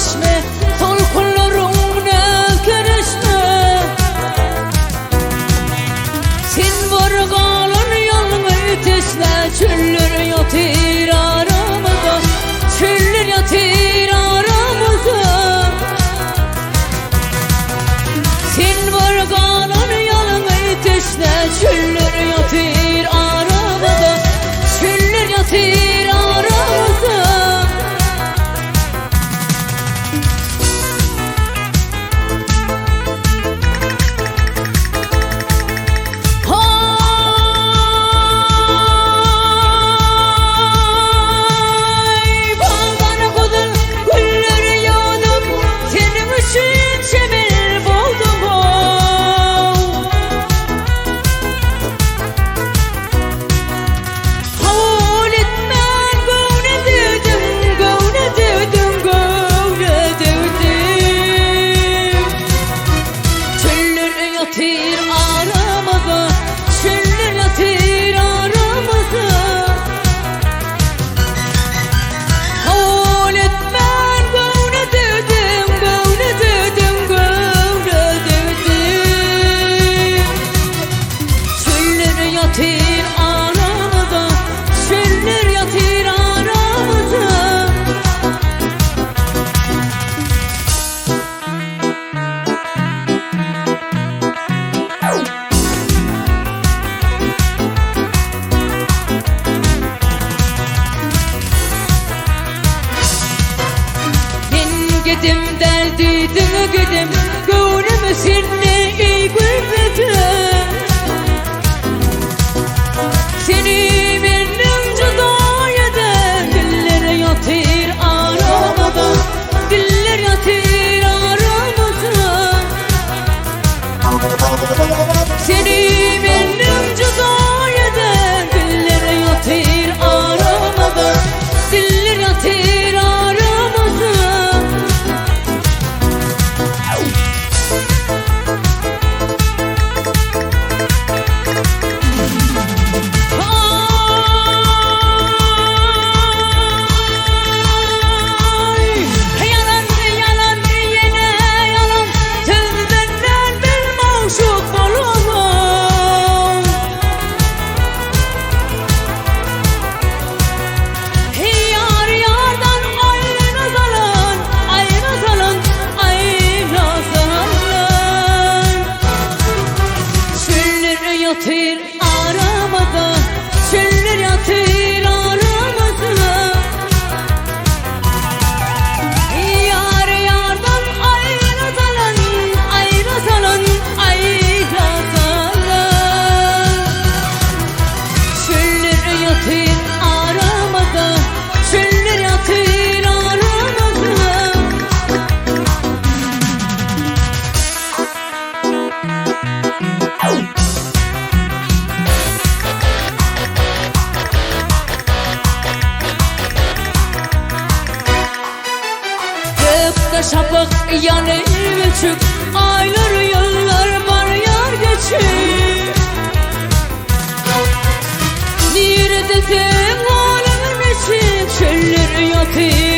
çeşme, tolkunlarına karışma. Sen vargalın yalnız tesle, çöller yatır aramıza, çöller yatır aramıza. Sen vargalın yalnız tesle, çöller yatır aramıza, çöller yatır aramıza. Gidim derdidime gidim, gönlümü seninle iyi gülmedim. Seni benim cüda eden, diller yatır aramada, diller yatır aramada. Seni benim cüda eden, diller yatır aramada, diller yatır aramada. Yatır aramada, çöller yatır aramada. Yar yardan ayrılan, ayrılan, ayrılan. Çöller yatır aramada, çöller yatır aramada. Şapık yanı küçük, aylar yıllar var yar geçir. Neredesin alemin için, çöller yatır